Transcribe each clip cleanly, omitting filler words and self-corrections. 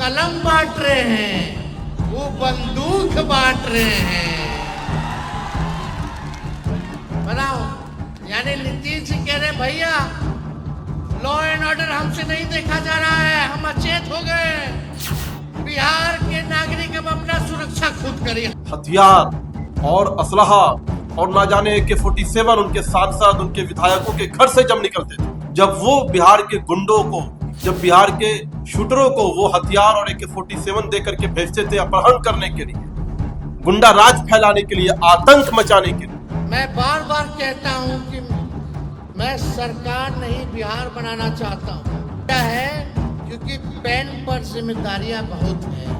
कलम बांट रहे हैं, वो बंदूक बांट रहे हैं। बताओ, यानी नीतीश जी कह रहे हैं भैया लॉ एंड ऑर्डर हमसे नहीं देखा जा रहा है, हम अचेत हो गए। बिहार के नागरिक अब अपना सुरक्षा खुद करिए। हथियार और असलहा और ना जाने AK-47 उनके सांसद उनके विधायकों के घर से जब निकलते थे, जब वो बिहार के गुंडों को, जब बिहार के शूटरों को वो हथियार और AK-47 देकर के भेजते थे अपहरण करने के लिए, गुंडा राज फैलाने के लिए, आतंक मचाने के लिए। मैं बार बार कहता हूं कि मैं सरकार नहीं बिहार बनाना चाहता हूं। क्या है, क्योंकि पेन पर जिम्मेदारियां बहुत हैं।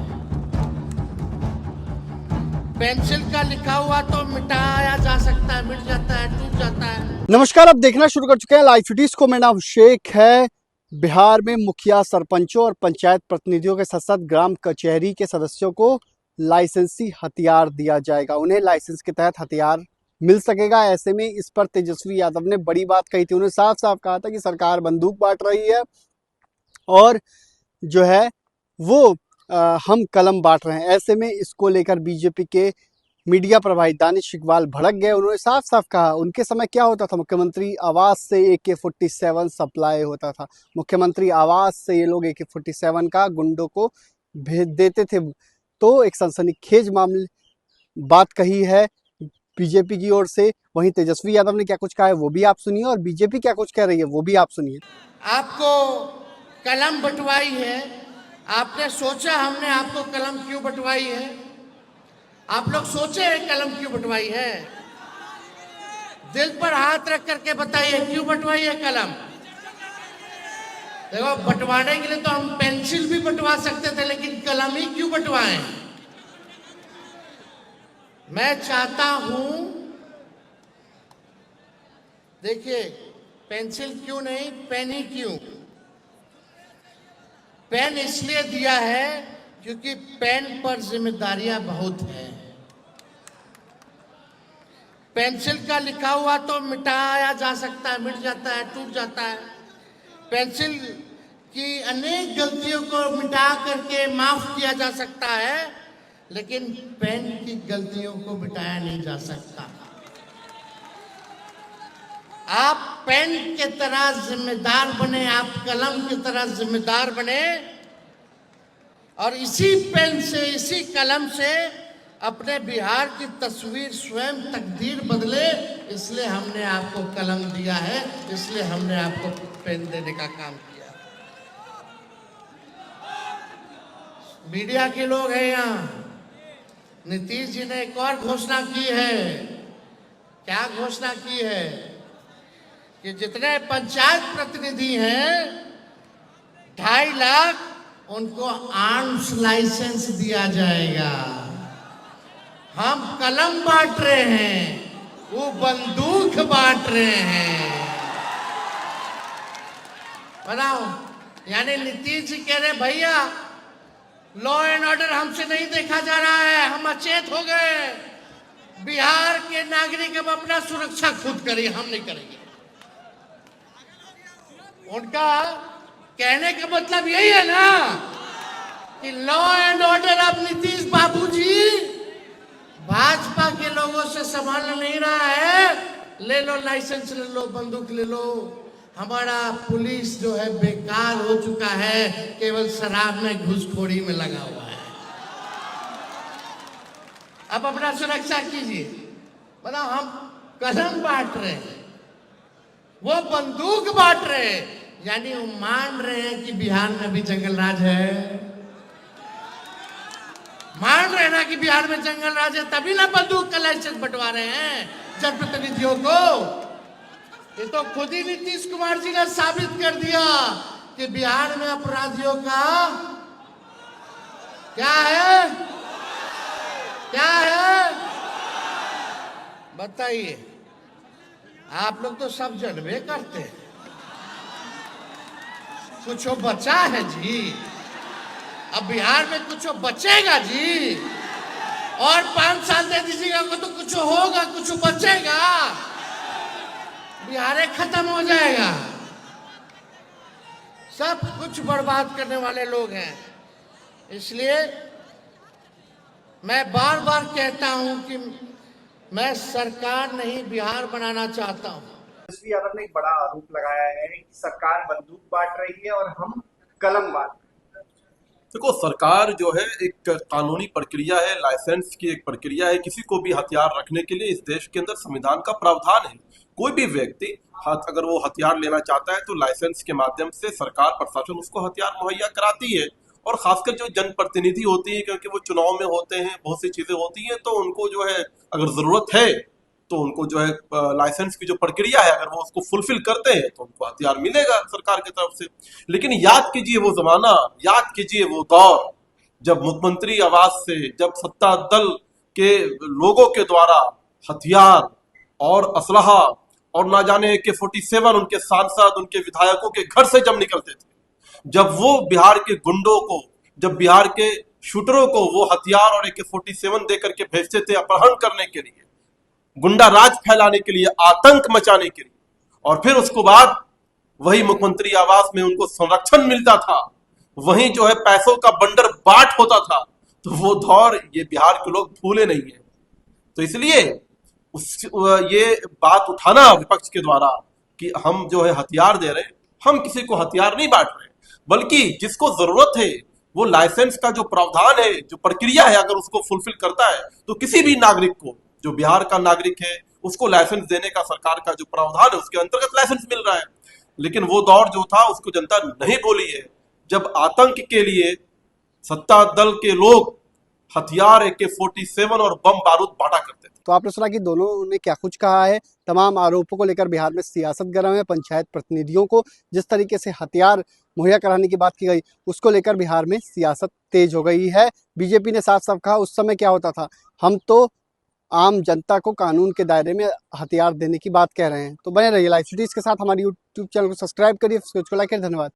पेंसिल का लिखा हुआ तो मिटाया जा सकता है, मिट जाता है, टूट जाता है। नमस्कार, आप देखना शुरू कर चुके हैं लाइव सिटीज को। मेरा नाम शेख है। बिहार में मुखिया, सरपंचों और पंचायत प्रतिनिधियों के साथ साथ ग्राम कचहरी के सदस्यों को लाइसेंसी हथियार दिया जाएगा। उन्हें लाइसेंस के तहत हथियार मिल सकेगा। ऐसे में इस पर तेजस्वी यादव ने बड़ी बात कही थी। उन्होंने साफ साफ कहा था कि सरकार बंदूक बांट रही है और जो है वो हम कलम बांट रहे हैं। ऐसे में इसको लेकर बीजेपी के मीडिया प्रभारी दानिश इकबाल भड़क गए। उन्होंने साफ साफ कहा, उनके समय क्या होता था, मुख्यमंत्री आवास से AK-47 सप्लाई होता था। मुख्यमंत्री आवास से ये लोग AK-47 का गुंडों को भेज देते थे। तो एक सनसनीखेज मामले बात कही है बीजेपी की ओर से। वहीं तेजस्वी यादव ने क्या कुछ कहा है वो भी आप सुनिए, और बीजेपी क्या कुछ कह रही है वो भी आप सुनिए। आपको कलम बंटवाई है, आपने सोचा हमने आपको कलम क्यों बंटवाई है? आप लोग सोचे हैं कलम क्यों बंटवाई है? दिल पर हाथ रख करके बताइए क्यों बंटवाई है कलम। देखो, बंटवाने के लिए तो हम पेंसिल भी बंटवा सकते थे, लेकिन कलम ही क्यों बंटवाएं? मैं चाहता हूं, देखिए, पेंसिल क्यों नहीं, पेन ही क्यों? पेन इसलिए दिया है क्योंकि पेन पर जिम्मेदारियां बहुत हैं। पेंसिल का लिखा हुआ तो मिटाया जा सकता है, मिट जाता है, टूट जाता है। पेंसिल की अनेक गलतियों को मिटा करके माफ किया जा सकता है, लेकिन पेन की गलतियों को मिटाया नहीं जा सकता। आप पेन के तरह जिम्मेदार बने, आप कलम की तरह जिम्मेदार बने, और इसी पेन से, इसी कलम से अपने बिहार की तस्वीर, स्वयं तकदीर बदले। इसलिए हमने आपको कलम दिया है, इसलिए हमने आपको पेन देने का काम किया। मीडिया के लोग हैं यहाँ। नीतीश जी ने एक और घोषणा की है। क्या घोषणा की है? कि जितने पंचायत प्रतिनिधि हैं 2.5 लाख उनको आर्म्स लाइसेंस दिया जाएगा। हम कलम बांट रहे हैं, वो बंदूक बांट रहे हैं। बताओ, यानी नीतीश जी कह रहे हैं भैया लॉ एंड ऑर्डर हमसे नहीं देखा जा रहा है, हम अचेत हो गए। बिहार के नागरिक अब अपना सुरक्षा खुद करिए, हम नहीं करेंगे। उनका कहने का मतलब यही है ना कि लॉ एंड ऑर्डर अब नीतीश बाबूजी भाजपा के लोगों से संभाल नहीं रहा है। ले लो लाइसेंस, ले लो बंदूक, ले लो। हमारा पुलिस जो है बेकार हो चुका है, केवल शराब में, घूसखोरी में लगा हुआ है। अब अपना सुरक्षा कीजिए। बताओ, हम कलम बांट रहे हैं, वो बंदूक बांट रहे हैं। यानी वो मान रहे हैं कि बिहार में भी जंगल राज है। मान रहे हैं ना कि बिहार में जंगल राज है, तभी ना बंदूक का लाइसेंस बंटवा रहे हैं जनप्रतिनिधियों को। ये तो खुद ही नीतीश कुमार जी ने साबित कर दिया कि बिहार में अपराधियों का क्या है, क्या है बताइए। आप लोग तो सब जानबे करते हैं। कुछ बचा है जी, अब बिहार में कुछ बचेगा जी। और 5 साल दे दीजिएगा तो कुछ होगा, कुछ बचेगा। बिहार खत्म हो जाएगा। सब कुछ बर्बाद करने वाले लोग हैं। इसलिए मैं बार बार कहता हूं कि मैं सरकार नहीं बिहार बनाना चाहता हूं। तेजस्वी यादव ने एक बड़ा आरोप लगाया है कि सरकार बंदूक बांट रही है और हम कलम बांट रहे हैं। देखो, सरकार जो है एक कानूनी प्रक्रिया है, लाइसेंस की एक प्रक्रिया है। किसी को भी हथियार रखने के लिए इस देश के अंदर संविधान का प्रावधान है। कोई भी व्यक्ति अगर वो हथियार लेना चाहता है तो लाइसेंस के माध्यम से सरकार प्रशासन उसको हथियार मुहैया कराती है। और खासकर जो जनप्रतिनिधि होती है, क्योंकि वो चुनाव में होते हैं, बहुत सी चीजें होती हैं, तो उनको जो है अगर जरूरत है तो उनको जो है लाइसेंस की जो प्रक्रिया है, अगर वो उसको फुलफिल करते हैं तो उनको हथियार मिलेगा सरकार की तरफ से। लेकिन याद कीजिए वो जमाना, याद कीजिए वो दौर जब मुख्यमंत्री आवास से, जब सत्ता दल के लोगों के द्वारा हथियार और असलहा और ना जाने AK-47 उनके सांसद, उनके विधायकों के घर से जब निकलते थे, जब वो बिहार के गुंडों को, जब बिहार के शूटरों को वो हथियार और AK-47 देकर के भेजते थे अपहरण करने के लिए, गुंडा राज फैलाने के लिए, आतंक मचाने के लिए, और फिर उसके बाद वही मुख्यमंत्री आवास में उनको संरक्षण मिलता था, वहीं जो है पैसों का बंडर बाट होता था, तो वो दौर ये बिहार के लोग भूले नहीं है। तो इसलिए ये बात उठाना विपक्ष के द्वारा कि हम जो है हथियार दे रहे हैं, हम किसी को हथियार नहीं बांट रहे, बल्कि जिसको जरूरत है वो लाइसेंस का जो प्रावधान है, जो प्रक्रिया है, अगर उसको फुलफिल करता है तो किसी भी नागरिक को, जो बिहार का नागरिक है, उसको लाइसेंस देने का सरकार का जो प्रावधान है उसके अंतर्गत लाइसेंस मिल रहा है। लेकिन वो दौर जो था उसको जनता नहीं भूली है, जब आतंक के लिए सत्ता दल के लोग हथियार AK-47 और बम बारूद बांटा करते थे। तो आपने सुना कि दोनों ने क्या कुछ कहा है। तमाम आरोपों को लेकर बिहार में सियासत गर्म है। पंचायत प्रतिनिधियों को जिस तरीके से हथियार मुहैया कराने की बात की गई, उसको लेकर बिहार में सियासत तेज हो गई है। बीजेपी ने साफ साफ कहा, उस समय क्या होता था, हम तो आम जनता को कानून के दायरे में हथियार देने की बात कह रहे हैं। तो बने रहिए लाइव सिटीज के साथ। हमारी यूट्यूब चैनल को सब्सक्राइब करिए, उसको लाइक करिए। धन्यवाद।